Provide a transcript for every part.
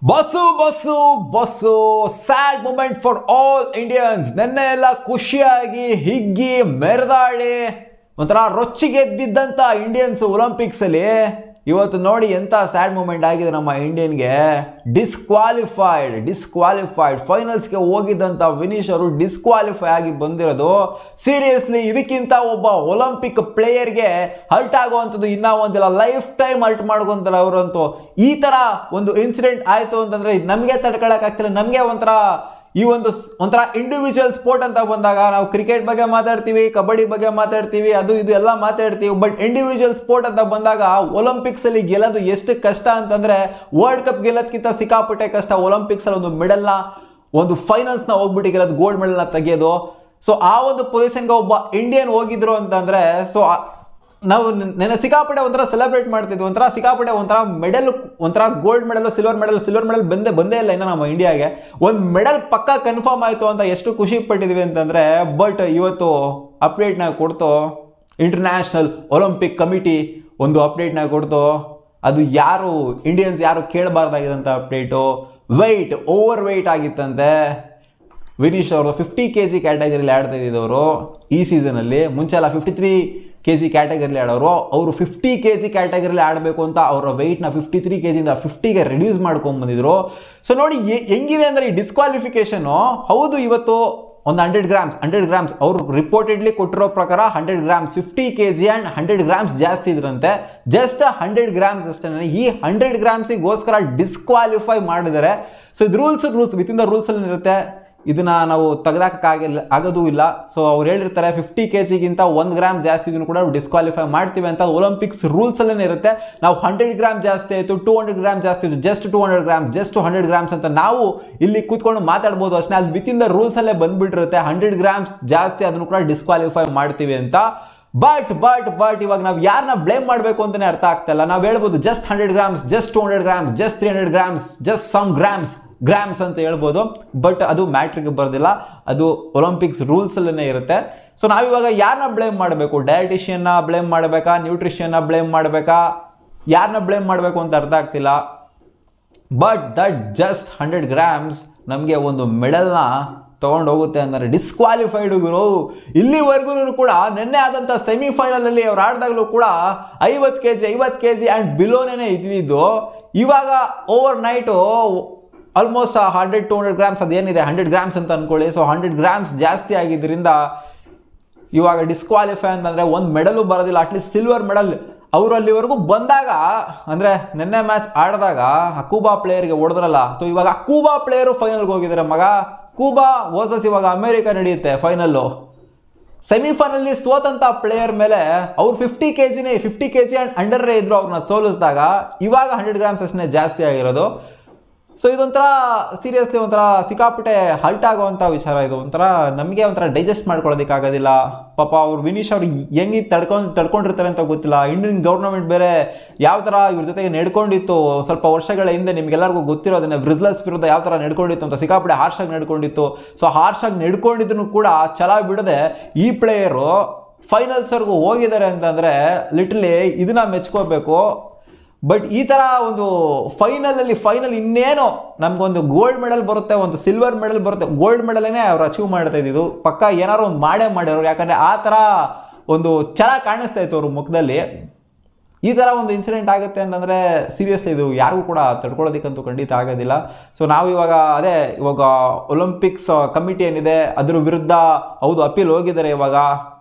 Bus bus bus sad moment for all Indians. ನೆನ್ನೆ ಎಲ್ಲ ಖುಷಿಯಾಗಿ ಹಿಗ್ಗಿ ಮೆರೆದಾಡಿ ಒಂಥರ ರೊಚ್ಚಿಗೆದ್ದಿದ್ದಂಥ ಇಂಡಿಯನ್ಸ್ ಒಲಿಂಪಿಕ್ಸ್ ಅಲ್ಲಿ ಇವತ್ತು ನೋಡಿ ಎಂಥ ಸ್ಯಾಡ್ ಮೂಮೆಂಟ್ ಆಗಿದೆ ನಮ್ಮ ಇಂಡಿಯನ್ಗೆ. ಡಿಸ್ಕ್ವಾಲಿಫೈಡ್ ಫೈನಲ್ಸ್ಗೆ ಹೋಗಿದ್ದಂಥ ವಿನೀಶ್ ಅವರು ಡಿಸ್ಕ್ವಾಲಿಫೈ ಆಗಿ ಬಂದಿರೋದು. ಸೀರಿಯಸ್ಲಿ ಇದಕ್ಕಿಂತ ಒಬ್ಬ ಒಲಿಂಪಿಕ್ ಪ್ಲೇಯರ್ಗೆ ಹರ್ಟ್ ಆಗುವಂಥದ್ದು ಇನ್ನೂ ಒಂದಿಲ್ಲ, ಲೈಫ್ ಟೈಮ್ ಹರ್ಟ್ ಮಾಡ್ಕೊಂತಾರೆ ಅವರಂತೂ. ಈ ಥರ ಒಂದು ಇನ್ಸಿಡೆಂಟ್ ಆಯಿತು ಅಂತಂದರೆ ನಮಗೆ ತಡ್ಕೊಳಕ್ಕಾಗ್ತಿಲ್ಲ. ನಮಗೆ ಒಂಥರ ಇಂಡಿವಿಜುವಲ್ ಸ್ಪೋರ್ಟ್ ಅಂತ ಬಂದಾಗ ನಾವು ಕ್ರಿಕೆಟ್ ಬಗ್ಗೆ ಮಾತಾಡ್ತೀವಿ, ಕಬಡ್ಡಿ ಬಗ್ಗೆ ಮಾತಾಡ್ತೀವಿ, ಅದು ಇದು ಎಲ್ಲ ಮಾತಾಡ್ತೀವಿ. ಬಟ್ ಇಂಡಿವಿಜುವಲ್ ಸ್ಪೋರ್ಟ್ ಅಂತ ಬಂದಾಗ ಒಲಿಂಪಿಕ್ಸ್ ಅಲ್ಲಿ ಗೆಲ್ಲೋದು ಎಷ್ಟು ಕಷ್ಟ ಅಂತಂದ್ರೆ ವರ್ಲ್ಡ್ ಕಪ್ ಗೆಲ್ಲೋದಕ್ಕಿಂತ ಸಿಕ್ಕಾಪಟ್ಟೆ ಕಷ್ಟ. ಒಲಿಂಪಿಕ್ಸ್ ಅಲ್ಲಿ ಒಂದು ಮೆಡಲ್ನ, ಒಂದು ಫೈನಲ್ಸ್ನ ಹೋಗ್ಬಿಟ್ಟು ಗೆಲ್ಲೋದು, ಗೋಲ್ಡ್ ಮೆಡಲ್ನ ತೆಗೆಯೋದು. ಸೊ ಆ ಒಂದು ಪೊಸಿಷನ್ಗೆ ಒಬ್ಬ ಇಂಡಿಯನ್ ಹೋಗಿದ್ರು ಅಂತಂದ್ರೆ ಸೊ ನಾವು ನೆನೆ ಸಿಕ್ಕಾಪಟ್ಟೆ ಒಂಥರ ಸೆಲೆಬ್ರೇಟ್ ಮಾಡ್ತಿದ್ವಿ. ಒಂಥರ ಮೆಡಲ್, ಒಂಥರ ಗೋಲ್ಡ್ ಮೆಡಲ್, ಸಿಲ್ವರ್ ಮೆಡಲ್ ಬಂದೇ ಇಲ್ಲ ಇನ್ನು ನಮ್ಮ ಇಂಡಿಯಾಗೆ. ಒಂದು ಮೆಡಲ್ ಪಕ್ಕ ಕನ್ಫರ್ಮ್ ಆಯಿತು ಅಂತ ಎಷ್ಟು ಖುಷಿ ಪಟ್ಟಿದ್ವಿ ಅಂತಂದರೆ, ಬಟ್ ಇವತ್ತು ಅಪ್ಡೇಟ್ನ ಕೊಡ್ತು ಇಂಟರ್ನ್ಯಾಷನಲ್ ಒಲಿಂಪಿಕ್ ಕಮಿಟಿ, ಒಂದು ಅಪ್ಡೇಟ್ನ ಕೊಡ್ತು. ಅದು ಇಂಡಿಯನ್ಸ್ ಯಾರು ಕೇಳಬಾರ್ದಾಗಿದ್ದಂಥ ಅಪ್ಡೇಟು. ಓವರ್ ವೆಯ್ಟ್ ಆಗಿತ್ತಂತೆ ವಿನೀಶ್ ಅವರು. 50 kg ಕ್ಯಾಟಗರಿಲಿ ಆಡ್ತಾ ಇದ್ದಿದ್ದವರು ಈ ಸೀಸನಲ್ಲಿ. ಮುಂಚೆ ಎಲ್ಲ 53 kg ಕ್ಯಾಟಗರಿಲಿ ಆಡೋರು. ಅವರು 50 kg ಕ್ಯಾಟಗರಿಲಿ ಆಡಬೇಕು ಅಂತ ಅವರ ವೆಯ್ಟ್ನ 53 kgಯಿಂದ 50ಗೆ ರಿಡ್ಯೂಸ್ ಮಾಡ್ಕೊಂಡ್ಬಂದಿದ್ರು. ಸೊ ನೋಡಿ ಹೆಂಗಿದೆ ಅಂದರೆ ಈ ಡಿಸ್ಕ್ವಾಲಿಫಿಕೇಶನು. ಹೌದು, ಇವತ್ತು ಒಂದು 100 ಗ್ರಾಮ್ಸ್ ಅವರು ರಿಪೋರ್ಟೆಡ್ಲಿ ಕೊಟ್ಟಿರೋ ಪ್ರಕಾರ 100 ಗ್ರಾಮ್ಸ್, 50 kg ಆ್ಯಂಡ್ 100 ಗ್ರಾಮ್ಸ್ ಜಾಸ್ತಿ ಇದ್ರಂತೆ. ಜಸ್ಟ್ 100 ಗ್ರಾಮ್ಸ್ ಅಷ್ಟೇ. ಈ 100 ಗ್ರಾಮ್ಸಿಗೋಸ್ಕರ ಡಿಸ್ಕ್ವಾಲಿಫೈ ಮಾಡಿದ್ದಾರೆ. ಸೊ ಇದು ರೂಲ್ಸ್ ವಿತಿನ್ ದ ರೂಲ್ಸಲ್ಲಿ ಇರುತ್ತೆ. ಇದನ್ನ ನಾವು ಆಗೋದೂ ಇಲ್ಲ. ಸೊ ಅವ್ರು ಹೇಳಿರ್ತಾರೆ 50 kgಗಿಂತ 1 ಗ್ರಾಮ್ ಜಾಸ್ತಿ ಇದನ್ನು ಕೂಡ ಡಿಸ್ಕ್ವಾಲಿಫೈ ಮಾಡ್ತೀವಿ ಅಂತ. ಒಲಿಂಪಿಕ್ಸ್ ರೂಲ್ಸಲ್ಲೇ ಇರುತ್ತೆ. ನಾವು 100 ಗ್ರಾಮ್ ಜಾಸ್ತಿ ಆಯಿತು, 200 ಗ್ರಾಮ್ ಜಾಸ್ತಿ ಆಯಿತು, ಜಸ್ಟ್ 100 ಗ್ರಾಮ್ಸ್ ಅಂತ ನಾವು ಇಲ್ಲಿ ಕೂತ್ಕೊಂಡು ಮಾತಾಡ್ಬೋದು ಅಷ್ಟೇ. ಅದು ವಿತಿನ್ ದ ರೂಲ್ಸಲ್ಲೇ ಬಂದ್ಬಿಟ್ಟಿರುತ್ತೆ. 100 ಗ್ರಾಮ್ಸ್ ಜಾಸ್ತಿ ಅದನ್ನು ಕೂಡ ಡಿಸ್ಕ್ವಾಲಿಫೈ ಮಾಡ್ತೀವಿ ಅಂತ. ಬಟ್ ಇವಾಗ ನಾವು ಯಾರನ್ನ ಬ್ಲೇಮ್ ಮಾಡಬೇಕು ಅಂತಲೇ ಅರ್ಥ ಆಗ್ತಾ ಇಲ್ಲ. ನಾವು ಹೇಳ್ಬೋದು just 100 grams, just 200 grams, just 300 grams, just some grams ಅಂತ ಹೇಳ್ಬೋದು. ಬಟ್ ಅದು ಮ್ಯಾಟ್ರಿಗೆ ಬರೋದಿಲ್ಲ. ಅದು ಒಲಿಂಪಿಕ್ಸ್ ರೂಲ್ಸಲ್ಲೇ ಇರುತ್ತೆ. ಸೊ ನಾವಿವಾಗ ಯಾರನ್ನ ಬ್ಲೇಮ್ ಮಾಡಬೇಕು? ಡಯಟಿಷಿಯನ್ನ ಬ್ಲೇಮ್ ಮಾಡಬೇಕಾ, ನ್ಯೂಟ್ರಿಷನ್ನ ಬ್ಲೇಮ್ ಮಾಡಬೇಕಾ, ಯಾರನ್ನ ಬ್ಲೇಮ್ ಮಾಡಬೇಕು ಅಂತ ಅರ್ಥ ಆಗ್ತಿಲ್ಲ. ಬಟ್ ದಟ್ ಜಸ್ಟ್ 100 ಗ್ರಾಮ್ಸ್ ನಮಗೆ ಒಂದು ಮೆಡಲ್ನ ತೊಗೊಂಡು ಹೋಗುತ್ತೆ ಅಂದರೆ ಡಿಸ್ಕ್ವಾಲಿಫೈಡ್ ಗುರು. ಇಲ್ಲಿವರೆಗೂ ಕೂಡ ನಿನ್ನೆ ಆದಂಥ ಸೆಮಿಫೈನಲಲ್ಲಿ ಅವ್ರು ಆಡಿದಾಗಲೂ ಕೂಡ 50 kg ಆ್ಯಂಡ್ ಬಿಲೋನೇ ಇದ್ದಿದ್ದು. ಇವಾಗ ಓವರ್ ನೈಟು ಆಲ್ಮೋಸ್ಟ್ 100-200 ಗ್ರಾಮ್ಸ್, ಅದೇನಿದೆ 100 ಗ್ರಾಮ್ಸ್ ಅಂತ ಅಂದ್ಕೊಳ್ಳಿ. ಸೊ 100 ಗ್ರಾಮ್ಸ್ ಜಾಸ್ತಿ ಆಗಿದ್ದರಿಂದ ಇವಾಗ ಡಿಸ್ಕ್ವಾಲಿಫೈ ಅಂತಂದರೆ ಒಂದು ಮೆಡಲು ಬರೋದಿಲ್ಲ. ಅಟ್ಲೀಸ್ಟ್ ಸಿಲ್ವರ್ ಮೆಡಲ್ ಅವರು ಅಲ್ಲಿವರೆಗೂ ಬಂದಾಗ, ಅಂದರೆ ನಿನ್ನೆ ಮ್ಯಾಚ್ ಆಡಿದಾಗ ಕೂಬಾ ಪ್ಲೇಯರ್ಗೆ ಹೊಡೆದ್ರಲ್ಲ. ಸೊ ಇವಾಗ ಕೂಬಾ ಪ್ಲೇಯರು ಫೈನಲ್ಗೆ ಹೋಗಿದ್ದಾರೆ ಮಗ. ಕೂಬಾ ವರ್ಸಸ್ ಇವಾಗ ಅಮೇರಿಕಾ ನಡೆಯುತ್ತೆ ಫೈನಲ್ಲು. ಸೆಮಿಫೈನಲ್ಲಿ ಸೋತಂಥ ಪ್ಲೇಯರ್ ಮೇಲೆ ಅವ್ರು 50 kg ಆ್ಯಂಡ್ ಅಂಡರ್ರೇ ಇದ್ರು, ಅವ್ರನ್ನ ಸೋಲಿಸಿದಾಗ ಇವಾಗ 100 ಗ್ರಾಮ್ಸ್ ಅಷ್ಟೇ ಜಾಸ್ತಿ ಆಗಿರೋದು. ಸೊ ಇದೊಂಥರ ಸೀರಿಯಸ್ಲಿ ಒಂಥರ ಸಿಕ್ಕಾಪಟ್ಟೆ ಹರ್ಟ್ ಆಗೋವಂಥ ವಿಚಾರ. ಇದು ಒಂಥರ ನಮಗೆ ಒಂಥರ ಡೈಜೆಸ್ಟ್ ಮಾಡ್ಕೊಳ್ಳೋದಕ್ಕಾಗೋದಿಲ್ಲ. ಪಾಪ ಅವ್ರು ವಿನೀಶ್ ಅವ್ರು ಹೆಂಗೆ ತಡ್ಕೊಂಡಿರ್ತಾರೆ ಅಂತ ಗೊತ್ತಿಲ್ಲ. ಇಂಡಿಯನ್ ಗೌರ್ಮೆಂಟ್ ಬೇರೆ ಯಾವ ಥರ ಇವ್ರ ಜೊತೆಗೆ ನಡ್ಕೊಂಡಿತ್ತು ಸ್ವಲ್ಪ ವರ್ಷಗಳ ಹಿಂದೆ, ನಿಮಗೆಲ್ಲರಿಗೂ ಗೊತ್ತಿರೋದನ್ನ ಬ್ರಿಸ್ಲರ್ಸ್ ವಿರುದ್ಧ ಯಾವ ಥರ ನಡ್ಕೊಂಡಿತ್ತು ಅಂತ. ಸಿಕ್ಕಾಪಟ್ಟೆ ಹಾರ್ಷಾಗಿ ನಡ್ಕೊಂಡಿತ್ತು. ಸೊ ಹಾರ್ಷಾಗಿ ನಡ್ಕೊಂಡಿದ್ದನ್ನು ಕೂಡ ಛಲ ಬಿಡದೆ ಈ ಪ್ಲೇಯರು ಫೈನಲ್ಸ್ವರೆಗೂ ಹೋಗಿದ್ದಾರೆ ಅಂತಂದರೆ ಲಿಟ್ರಲಿ ಇದನ್ನ ಮೆಚ್ಕೋಬೇಕು. ಬಟ್ ಈ ಥರ ಒಂದು ಫೈನಲ್ ಇನ್ನೇನು ನಮಗೊಂದು ಗೋಲ್ಡ್ ಮೆಡಲ್ ಬರುತ್ತೆ, ಒಂದು ಸಿಲ್ವರ್ ಮೆಡಲ್ ಬರುತ್ತೆ. ಗೋಲ್ಡ್ ಮೆಡಲೇ ಅವ್ರು ಅಚೀವ್ ಮಾಡ್ತಾ ಇದ್ದಿದ್ದು. ಪಕ್ಕ ಏನಾರು ಒಂದು ಮಾಡ್ಯಾರು. ಯಾಕಂದರೆ ಆ ಥರ ಒಂದು ಛಲ ಕಾಣಿಸ್ತಾ ಇತ್ತು ಅವ್ರ ಮುಖದಲ್ಲಿ. ಈ ಥರ ಒಂದು ಇನ್ಸಿಡೆಂಟ್ ಆಗುತ್ತೆ ಅಂತಂದರೆ ಸೀರಿಯಸ್ಲಿ ಇದು ಯಾರಿಗೂ ಕೂಡ ತಡ್ಕೊಳ್ಳೋದಕ್ಕಂತೂ ಖಂಡಿತ ಆಗೋದಿಲ್ಲ. ಸೊ ನಾವು ಇವಾಗ ಒಲಿಂಪಿಕ್ಸ್ ಕಮಿಟಿ ಏನಿದೆ ಅದ್ರ ವಿರುದ್ಧ ಹೌದು ಅಪೀಲ್ ಹೋಗಿದ್ದಾರೆ. ಇವಾಗ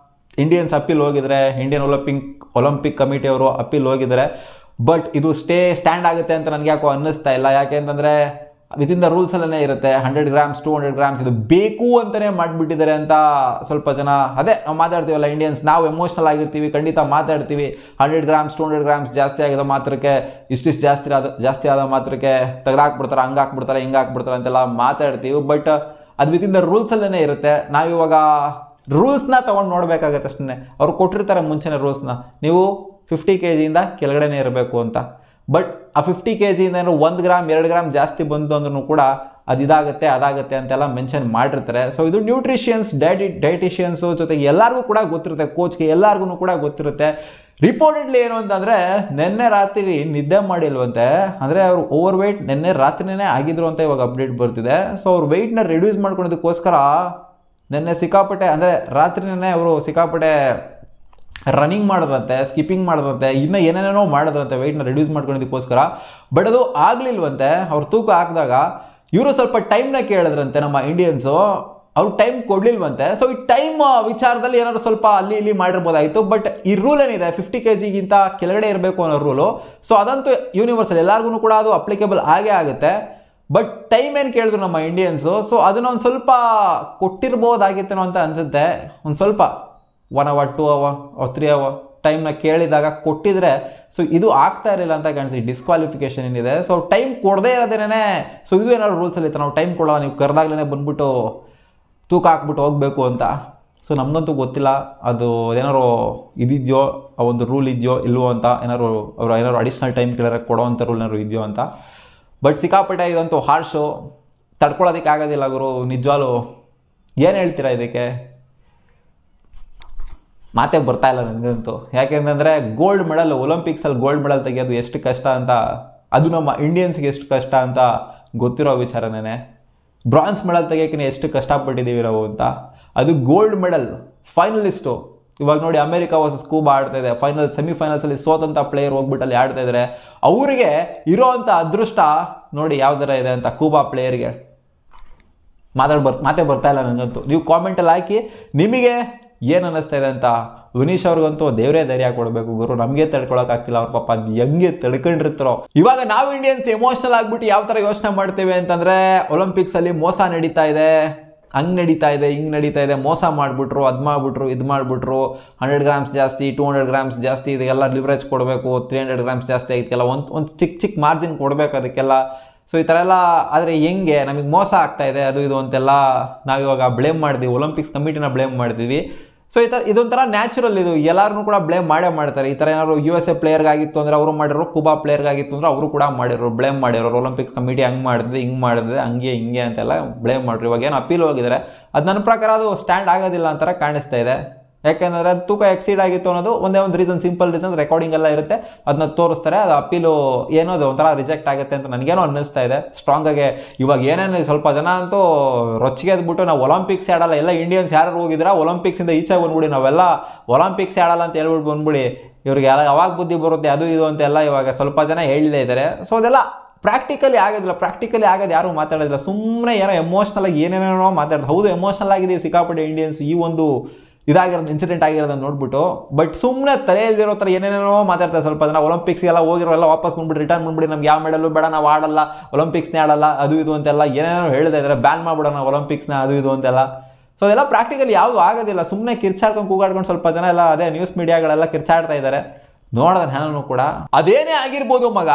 ಇಂಡಿಯನ್ಸ್ ಅಪೀಲ್ ಹೋಗಿದ್ದಾರೆ, ಇಂಡಿಯನ್ ಒಲಿಂಪಿಕ್ ಕಮಿಟಿ ಅವರು ಅಪೀಲ್ ಹೋಗಿದ್ದಾರೆ. ಬಟ್ ಇದು ಸ್ಟ್ಯಾಂಡ್ ಆಗುತ್ತೆ ಅಂತ ನನಗೆ ಯಾಕೋ ಅನ್ನಿಸ್ತಾ ಇಲ್ಲ. ಯಾಕೆ ಅಂತಂದರೆ ವಿತಿನ್ ದ ರೂಲ್ಸಲ್ಲೇ ಇರುತ್ತೆ. 100 ಗ್ರಾಮ್ಸ್ 200 ಗ್ರಾಮ್ಸ್ ಇದು ಬೇಕು ಅಂತಲೇ ಮಾಡಿಬಿಟ್ಟಿದ್ದಾರೆ ಅಂತ ಸ್ವಲ್ಪ ಜನ. ಅದೇ ನಾವು ಮಾತಾಡ್ತೀವಲ್ಲ ಇಂಡಿಯನ್ಸ್, ನಾವು ಎಮೋಷ್ನಲ್ ಆಗಿರ್ತೀವಿ, ಖಂಡಿತ ಮಾತಾಡ್ತೀವಿ. 100 ಗ್ರಾಮ್ಸ್ 200 ಗ್ರಾಮ್ಸ್ ಜಾಸ್ತಿ ಆಗಿದ ಮಾತ್ರಕ್ಕೆ, ಇಷ್ಟಿಷ್ಟು ಜಾಸ್ತಿ ಆದ ಮಾತ್ರಕ್ಕೆ ತೆಗೆದಾಕ್ಬಿಡ್ತಾರೆ, ಹಂಗಾಕ್ಬಿಡ್ತಾರೆ, ಹಿಂಗಾಕ್ಬಿಡ್ತಾರೆ ಅಂತೆಲ್ಲ ಮಾತಾಡ್ತೀವಿ. ಬಟ್ ಅದು ವಿತಿನ್ ದ ರೂಲ್ಸಲ್ಲೇ ಇರುತ್ತೆ. ನಾವಿವಾಗ ರೂಲ್ಸ್ನ ತೊಗೊಂಡು ನೋಡಬೇಕಾಗತ್ತೆ ಅಷ್ಟೇ. ಅವ್ರು ಕೊಟ್ಟಿರ್ತಾರೆ ಮುಂಚೆನೇ ರೂಲ್ಸ್ನ, ನೀವು 50 kgಯಿಂದ ಕೆಳಗಡೆನೇ ಇರಬೇಕು ಅಂತ. ಬಟ್ ಆ 50 kgಯಿಂದ 1 ಗ್ರಾಮ್ 2 ಗ್ರಾಮ್ ಜಾಸ್ತಿ ಬಂತು ಅಂದ್ರೂ ಕೂಡ ಅದಾಗುತ್ತೆ ಅಂತೆಲ್ಲ ಮೆನ್ಷನ್ ಮಾಡಿರ್ತಾರೆ. ಸೊ ಇದು ನ್ಯೂಟ್ರಿಷಿಯನ್ಸ್, ಡಯಟಿಷಿಯನ್ಸು ಜೊತೆಗೆ ಎಲ್ಲರಿಗೂ ಕೂಡ ಗೊತ್ತಿರುತ್ತೆ, ಕೋಚ್ಗೆ ಎಲ್ಲರಿಗೂ ಕೂಡ ಗೊತ್ತಿರುತ್ತೆ. ರಿಪೋರ್ಟೆಡ್ಲಿ ಏನು ಅಂತಂದರೆ ನಿನ್ನೆ ರಾತ್ರಿ ನಿದ್ದೆ ಮಾಡಿಲ್ವಂತೆ, ಅಂದರೆ ಅವರು ಓವರ್ ವೆಯ್ಟ್ ನಿನ್ನೆ ರಾತ್ರಿನೇ ಆಗಿದ್ರು ಅಂತ ಇವಾಗ ಅಪ್ಡೇಟ್ ಬರ್ತಿದೆ. ಸೊ ಅವ್ರು ವೆಯ್ಟ್ನ ರಿಡ್ಯೂಸ್ ಮಾಡ್ಕೊಳೋದಕ್ಕೋಸ್ಕರ ನಿನ್ನೆ ಸಿಕ್ಕಾಪಟ್ಟೆ, ಅಂದರೆ ರಾತ್ರಿನೇ ಅವರು ಸಿಕ್ಕಾಪಟ್ಟೆ ರನ್ನಿಂಗ್ ಮಾಡಿದ್ರಂತೆ, ಸ್ಕಿಪ್ಪಿಂಗ್ ಮಾಡಿದ್ರಂತೆ, ಇನ್ನೂ ಏನೇನೇನೋ ಮಾಡಿದ್ರಂತೆ ವೆಯ್ಟ್ನ ರಿಡ್ಯೂಸ್ ಮಾಡ್ಕೊಳೋದಕ್ಕೋಸ್ಕರ. ಬಟ್ ಅದು ಆಗಲಿಲ್ವಂತೆ. ಅವ್ರು ತೂಕ ಹಾಕಿದಾಗ ಇವರು ಸ್ವಲ್ಪ ಟೈಮ್ನ ಕೇಳಿದ್ರಂತೆ ನಮ್ಮ ಇಂಡಿಯನ್ಸು, ಅವ್ರು ಟೈಮ್ ಕೊಡಲಿಲ್ವಂತೆ. ಸೊ ಈ ಟೈಮ್ ವಿಚಾರದಲ್ಲಿ ಏನಾದ್ರು ಸ್ವಲ್ಪ ಅಲ್ಲಿ ಇಲ್ಲಿ ಮಾಡಿರ್ಬೋದಾಗಿತ್ತು. ಬಟ್ ಈ ರೂಲ್ ಏನಿದೆ 50 kg ಕೆಳಗಡೆ ಇರಬೇಕು ಅನ್ನೋ ರೂಲು, ಸೊ ಅದಂತೂ ಯೂನಿವರ್ಸಲ್, ಎಲ್ಲರಿಗೂ ಕೂಡ ಅದು ಅಪ್ಲಿಕೇಬಲ್ ಆಗೇ ಆಗುತ್ತೆ. ಬಟ್ ಟೈಮ್ ಏನು ಕೇಳಿದ್ರು ನಮ್ಮ ಇಂಡಿಯನ್ಸು, ಸೊ ಅದನ್ನ ಒಂದು ಸ್ವಲ್ಪ ಕೊಟ್ಟಿರ್ಬೋದಾಗಿತ್ತೇನೋ ಅಂತ ಅನಿಸುತ್ತೆ. ಒಂದು ಸ್ವಲ್ಪ 1 hour 2 hour 3 hour ಟೈಮ್ನ ಕೇಳಿದಾಗ ಕೊಟ್ಟಿದ್ರೆ ಸೊ ಇದು ಆಗ್ತಾ ಇರಲಿಲ್ಲ ಅಂತ ಕಾಣಿಸಿ. ಡಿಸ್ಕ್ವಾಲಿಫಿಕೇಶನ್ ಏನಿದೆ, ಸೊ ಟೈಮ್ ಕೊಡದೇ ಇರೋದೇನೇ. ಸೊ ಇದು ಏನಾದ್ರು ರೂಲ್ಸಲ್ಲಿ ಇತ್ತು, ನಾವು ಟೈಮ್ ಕೊಡೋಲ್ಲ, ನೀವು ಕರೆದಾಗ್ಲೇ ಬಂದ್ಬಿಟ್ಟು ತೂಕ ಹಾಕ್ಬಿಟ್ಟು ಹೋಗಬೇಕು ಅಂತ. ಸೊ ನಮಗಂತೂ ಗೊತ್ತಿಲ್ಲ ಅದು ಏನಾರು ಇದಿದೆಯೋ, ಆ ಒಂದು ರೂಲ್ ಇದೆಯೋ ಇಲ್ವೋ ಅಂತ, ಏನಾರು ಅವರು ಏನಾರು ಅಡಿಷ್ನಲ್ ಟೈಮ್ ಕೇಳಿದ್ರೆ ಕೊಡೋವಂಥ ರೂಲ್ ಏನಾರು ಇದೆಯೋ ಅಂತ. ಬಟ್ ಸಿಕ್ಕಾಪಟ್ಟೆ ಇದಂತೂ ಹಾರ್ಶು, ತಡ್ಕೊಳ್ಳೋದಕ್ಕೆ ಆಗೋದಿಲ್ಲ ಗುರು. ನಿಜವಾಗ್ಲೂ ಏನು ಹೇಳ್ತೀರಾ ಇದಕ್ಕೆ? ಮಾತೇ ಬರ್ತಾ ಇಲ್ಲ ನನಗಂತೂ. ಯಾಕೆಂತಂದರೆ ಗೋಲ್ಡ್ ಮೆಡಲ್, ಒಲಿಂಪಿಕ್ಸಲ್ಲಿ ಗೋಲ್ಡ್ ಮೆಡಲ್ ತೆಗೆಯೋದು ಎಷ್ಟು ಕಷ್ಟ ಅಂತ, ಅದು ನಮ್ಮ ಇಂಡಿಯನ್ಸ್ಗೆ ಎಷ್ಟು ಕಷ್ಟ ಅಂತ ಗೊತ್ತಿರೋ ವಿಚಾರನೇ. ಬ್ರಾನ್ಸ್ ಮೆಡಲ್ ತೆಗಿಯೋಕೆ ಎಷ್ಟು ಕಷ್ಟಪಟ್ಟಿದ್ದೀವಿ ನಾವು ಅಂತ, ಅದು ಗೋಲ್ಡ್ ಮೆಡಲ್ ಫೈನಲಿಸ್ಟು. ಇವಾಗ ನೋಡಿ ಅಮೆರಿಕ ವರ್ಸಸ್ ಕ್ಯೂಬಾ ಆಡ್ತಾ ಇದೆ, ಸೆಮಿಫೈನಲ್ಸಲ್ಲಿ ಸೋತಂಥ ಪ್ಲೇಯರ್ ಹೋಗ್ಬಿಟ್ಟಲ್ಲಿ ಆಡ್ತಾ ಇದ್ದಾರೆ. ಅವರಿಗೆ ಇರೋವಂಥ ಅದೃಷ್ಟ ನೋಡಿ ಯಾವ ಥರ ಇದೆ ಅಂತ ಕ್ಯೂಬಾ ಪ್ಲೇಯರ್ಗೆ. ಮಾತೇ ಬರ್ತಾ ಇಲ್ಲ ನನಗಂತೂ. ನೀವು ಕಾಮೆಂಟಲ್ಲಿ ಹಾಕಿ ನಿಮಗೆ ಏನು ಅನ್ನಿಸ್ತಾ ಇದೆ ಅಂತ. ವಿನೀಶ್ ಅವ್ರಿಗಂತೂ ದೇವರೇ ಧೈರ್ಯ ಕೊಡಬೇಕು ಗುರು, ನಮಗೆ ತಡ್ಕೊಳಕ್ಕಾಗ್ತಿಲ್ಲ ಅವ್ರ ಪಾಪ ಹೆಂಗೆ ತಡ್ಕೊಂಡಿರ್ತಾರೋ. ಇವಾಗ ನಾವು ಇಂಡಿಯನ್ಸ್ ಎಮೋಷನಲ್ ಆಗ್ಬಿಟ್ಟು ಯಾವ ಥರ ಯೋಚನೆ ಮಾಡ್ತೇವೆ ಅಂತಂದರೆ, ಒಲಿಂಪಿಕ್ಸಲ್ಲಿ ಮೋಸ ನಡೀತಾ ಇದೆ, ಹಂಗೆ ನಡೀತಾ ಇದೆ, ಹಿಂಗೆ ನಡೀತಾ ಇದೆ, ಮೋಸ ಮಾಡಿಬಿಟ್ರು, ಅದು ಮಾಡಿಬಿಟ್ರು, ಇದು ಮಾಡಿಬಿಟ್ರು, 100 grams ಜಾಸ್ತಿ, 200 grams ಜಾಸ್ತಿ, ಇದೆಲ್ಲ ಲಿವರೇಜ್ ಕೊಡಬೇಕು, 300 grams ಜಾಸ್ತಿ ಆಗಿದೆಲ್ಲ ಒಂದು ಚಿಕ್ಕ ಮಾರ್ಜಿನ್ ಕೊಡಬೇಕು ಅದಕ್ಕೆಲ್ಲ. ಸೊ ಈ ಥರ ಎಲ್ಲ ಆದರೆ ಹೆಂಗೆ ನಮಗೆ ಮೋಸ ಆಗ್ತಾ ಇದೆ ಅದು ಇದು ಅಂತೆಲ್ಲ ನಾವಿವಾಗ ಬ್ಲೇಮ್ ಮಾಡಿದ್ವಿ, ಒಲಿಂಪಿಕ್ಸ್ ಕಮಿಟಿನ ಬ್ಲೇಮ್ ಮಾಡಿದ್ವಿ. ಸೊ ಈ ಥರ ಇದೊಂಥರ ನ್ಯಾಚುರಲ್, ಇದು ಎಲ್ಲರೂ ಕೂಡ ಬ್ಲೇಮ್ ಮಾಡೇ ಮಾಡ್ತಾರೆ. ಈ ಥರ ಏನಾದ್ರು USA ಪ್ಲೇಯರ್ಗಾಗಿತ್ತು ಅಂದರೆ ಅವರು ಮಾಡಿರೋ, ಕ್ಯೂಬಾ ಪ್ಲೇಯರ್ಗಾಗಿತ್ತು ಅಂದರೆ ಅವರು ಕೂಡ ಮಾಡಿರೋ, ಬ್ಲೇಮ್ ಮಾಡಿರೋರು. ಒಲಿಂಪಿಕ್ಸ್ ಕಮಿಟಿ ಹಂಗೆ ಮಾಡಿದೆ, ಹಿಂಗೆ ಮಾಡಿದೆ, ಹಂಗೆ ಹಿಂಗೆ ಅಂತೆಲ್ಲ ಬ್ಲೇಮ್ ಮಾಡಿರಿ. ಇವಾಗ ಏನು ಅಪೀಲ್ ಹೋಗಿದ್ದಾರೆ, ಅದು ನನ್ನ ಪ್ರಕಾರ ಅದು ಸ್ಟ್ಯಾಂಡ್ ಆಗೋದಿಲ್ಲ ಅಂತಾರೆ ಕಾಣಿಸ್ತಾ ಇದೆ. ಯಾಕೆಂದರೆ ಅದು ತೂಕ ಎಕ್ಸೀಡ್ ಆಗಿತ್ತು ಅನ್ನೋದು ಒಂದೇ ಒಂದು ರೀಸನ್, ಸಿಂಪಲ್ ರೀಸನ್, ರೆಕಾರ್ಡಿಂಗ್ ಎಲ್ಲ ಇರುತ್ತೆ, ಅದನ್ನ ತೋರಿಸ್ತಾರೆ. ಅದು ಅಪೀಲು ಏನೋ ಅದು ಒಂಥರ ರಿಜೆಕ್ಟ್ ಆಗುತ್ತೆ ಅಂತ ನನಗೇನೋ ಅನ್ನಿಸ್ತಾ ಇದೆ ಸ್ಟ್ರಾಂಗಾಗಿ. ಇವಾಗ ಏನೇನು ಸ್ವಲ್ಪ ಜನ ಅಂತೂ ರೊಚ್ಚಿಗೆ ಎದ್ಬಿಟ್ಟು ನಾವು ಒಲಿಂಪಿಕ್ಸ್ ಆಡಲ್ಲ, ಎಲ್ಲ ಇಂಡಿಯನ್ಸ್ ಯಾರು ಹೋಗಿದ್ದೀರಾ ಒಲಿಂಪಿಕ್ಸಿಂದ ಈಚೆ ಬಂದ್ಬಿಡಿ, ನಾವೆಲ್ಲ ಒಲಿಂಪಿಕ್ಸ್ ಆಡಲ್ಲ ಅಂತ ಹೇಳ್ಬಿಟ್ಟು ಬಂದ್ಬಿಡಿ, ಇವ್ರಿಗೆ ಯಾವಾಗ ಬುದ್ಧಿ ಬರುತ್ತೆ ಅದು ಇದು ಅಂತೆಲ್ಲ ಇವಾಗ ಸ್ವಲ್ಪ ಜನ ಹೇಳಿದೇ ಇದ್ದಾರೆ. ಸೊ ಅದೆಲ್ಲ ಪ್ರಾಕ್ಟಿಕಲಿ ಆಗೋದಿಲ್ಲ. ಪ್ರಾಕ್ಟಿಕಲಿ ಆಗೋದು ಯಾರು ಮಾತಾಡೋದಿಲ್ಲ, ಸುಮ್ಮನೆ ಏನೋ ಎಮೋಷ್ನಲ್ ಆಗಿ ಏನೇನೋ ಮಾತಾಡೋದು. ಹೌದು ಎಮೋಷ್ನಲ್ ಆಗಿದ್ದೀವಿ ಸಿಕ್ಕಾಪಟ್ಟೆ ಇಂಡಿಯನ್ಸ್ ಈ ಒಂದು ಇದಾಗಿರೋದು, ಇನ್ಸಿಡೆಂಟ್ ಆಗಿರೋದನ್ನ ನೋಡ್ಬಿಟ್ಟು. ಬಟ್ ಸುಮ್ಮನೆ ತಲೆಯಲ್ಲಿರೋ ಥರ ಏನೇನೋ ಮಾತಾಡ್ತಾರೆ ಸ್ವಲ್ಪ ಜನ. ಒಲಿಂಪಿಕ್ಸ್ಗೆಲ್ಲ ಹೋಗಿರೋಲ್ಲ ವಾಪಸ್ ಬಂದ್ಬಿಟ್ಟು ರಿಟರ್ನ್ ಬಂದ್ಬಿಡಿ, ನಮ್ಗೆ ಯಾವ ಮೆಡಲು ಬೇಡ, ನಾವು ಆಡಲ್ಲ, ಒಲಿಂಪಿಕ್ಸ್ನೇ ಆಡಲ್ಲ, ಅದು ಇದು ಅಂತೆಲ್ಲ ಏನೇನೋ ಹೇಳ್ತಾ ಇದ್ದಾರೆ, ಬ್ಯಾನ್ ಮಾಡ್ಬಿಡೋಣ ಒಲಿಂಪಿಕ್ಸ್ನ ಅದು ಇದು ಅಂತೆಲ್ಲ. ಸೊ ಅದೆಲ್ಲ ಪ್ರಾಕ್ಟಿಕಲಿ ಯಾವುದು ಆಗೋದಿಲ್ಲ. ಸುಮ್ಮನೆ ಕಿರ್ಚಾಡ್ಕೊಂಡು ಕೂಗಾಡ್ಕೊಂಡು ಸ್ವಲ್ಪ ಜನ ಎಲ್ಲ ಅದೇ ನ್ಯೂಸ್ ಮೀಡಿಯಾಗಳೆಲ್ಲ ಕಿರ್ಚಾಡ್ತಾ ಇದ್ದಾರೆ. ನೋಡೋದ ನಾನು ಕೂಡ ಅದೇನೇ ಆಗಿರ್ಬೋದು ಮಗ,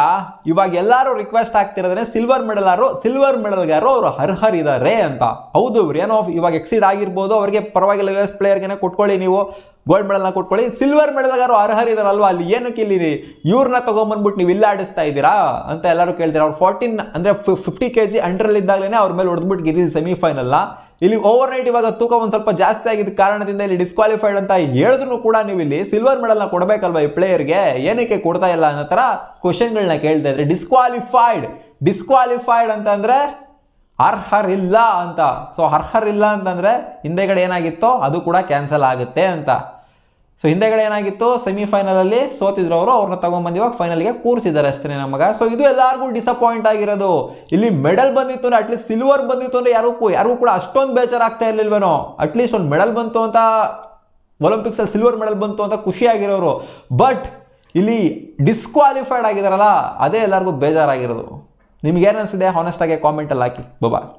ಇವಾಗ ಎಲ್ಲರೂ ರಿಕ್ವೆಸ್ಟ್ ಆಗ್ತಿರೋದ್ರೆ ಸಿಲ್ವರ್ ಮೆಡಲ್ಗಾರು ಅವರು ಅರ್ಹರಿದ್ದಾರೆ ಅಂತ. ಹೌದು ಇವ್ರು ಏನೋ ಇವಾಗ ಎಕ್ಸೀಡ್ ಆಗಿರ್ಬೋದು, ಅವ್ರಿಗೆ ಪರವಾಗಿಲ್ಲ, US ಪ್ಲೇಯರ್ಗೆ ಕೊಟ್ಕೊಳ್ಳಿ, ನೀವು ಗೋಲ್ಡ್ ಮೆಡಲ್ನ ಕೊಟ್ಕೊಳ್ಳಿ, ಸಿಲ್ವರ್ ಮೆಡಲ್ಗಾರು ಅರ್ಹರಿದಾರಲ್ವಾ, ಅಲ್ಲಿ ಏನಕ್ಕೆ ಇಲ್ಲಿ ಇವ್ರನ್ನ ತೊಗೊಂಬಂದ್ಬಿಟ್ಟು ನೀವು ಇಲ್ಲ ಆಡಿಸ್ತಾ ಇದ್ದೀರಾ ಅಂತ ಎಲ್ಲರೂ ಕೇಳ್ತೀರಾ. ಅವ್ರು 14 ಅಂದರೆ 50 kg ಅಂಡರಲ್ಲಿ ಇದ್ದಾಗಲೇ ಅವ್ರ ಮೇಲೆ ಹೊಡೆದ್ಬಿಟ್ಟು ಗೆದ್ದಿದ್ದು ಸೆಮಿಫೈನಲ್ನ. ಇಲ್ಲಿ ಓವರ್ ನೈಟ್ ಇವಾಗ ತೂಕ ಒಂದು ಸ್ವಲ್ಪ ಜಾಸ್ತಿ ಆಗಿದ್ದ ಕಾರಣದಿಂದ ಇಲ್ಲಿ ಡಿಸ್ಕ್ವಾಲಿಫೈಡ್ ಅಂತ ಹೇಳಿದ್ರು ಕೂಡ ನೀವು ಇಲ್ಲಿ ಸಿಲ್ವರ್ ಮೆಡಲ್ನ ಕೊಡಬೇಕಲ್ವಾ ಈ ಪ್ಲೇಯರ್ಗೆ, ಏನಕ್ಕೆ ಕೊಡ್ತಾ ಇಲ್ಲ ಅನ್ನೋ ಥರ ಕ್ವಶನ್ಗಳನ್ನ ಕೇಳ್ತಾ ಇದ್ರೆ. ಡಿಸ್ಕ್ವಾಲಿಫೈಡ್ ಅಂತಂದರೆ ಅರ್ಹರಿಲ್ಲ ಅಂತ. ಸೊ ಅರ್ಹರಿಲ್ಲ ಅಂತಂದರೆ ಹಿಂದೆಗಡೆ ಏನಾಗಿತ್ತೋ ಅದು ಕೂಡ ಕ್ಯಾನ್ಸಲ್ ಆಗುತ್ತೆ ಅಂತ. ಸೊ ಹಿಂದೆಗಡೆ ಏನಾಗಿತ್ತು, ಸೆಮಿಫೈನಲಲ್ಲಿ ಸೋತಿದ್ರು ಅವರು, ಅವ್ರನ್ನ ತೊಗೊಂಬಂದು ಇವಾಗ ಫೈನಲ್ಗೆ ಕೂರಿಸಿದ್ದಾರೆ ಅಷ್ಟೇ ನಮಗ. ಸೊ ಇದು ಎಲ್ಲರಿಗೂ ಡಿಸಪಾಯಿಂಟ್ ಆಗಿರೋದು. ಇಲ್ಲಿ ಮೆಡಲ್ ಬಂದಿತ್ತು ಅಂದರೆ, ಅಟ್ಲೀಸ್ಟ್ ಸಿಲ್ವರ್ ಬಂದಿತ್ತು ಅಂದರೆ ಯಾರಿಗೂ ಕೂಡ ಅಷ್ಟೊಂದು ಬೇಜಾರಾಗ್ತಾ ಇರಲಿಲ್ವೇನೋ. ಅಟ್ಲೀಸ್ಟ್ ಒಂದು ಮೆಡಲ್ ಬಂತು ಅಂತ, ಒಲಿಂಪಿಕ್ಸಲ್ಲಿ ಸಿಲ್ವರ್ ಮೆಡಲ್ ಬಂತು ಅಂತ ಖುಷಿಯಾಗಿರೋರು. ಬಟ್ ಇಲ್ಲಿ ಡಿಸ್ಕ್ವಾಲಿಫೈಡ್ ಆಗಿದಾರಲ್ಲ, ಅದೇ ಎಲ್ಲರಿಗೂ ಬೇಜಾರಾಗಿರೋದು. ನಿಮ್ಗೇನು ಅನಿಸಿದೆ ಹಾನೆಸ್ಟಾಗಿ ಕಾಮೆಂಟಲ್ಲಿ ಹಾಕಿ. ಬಾಯ್.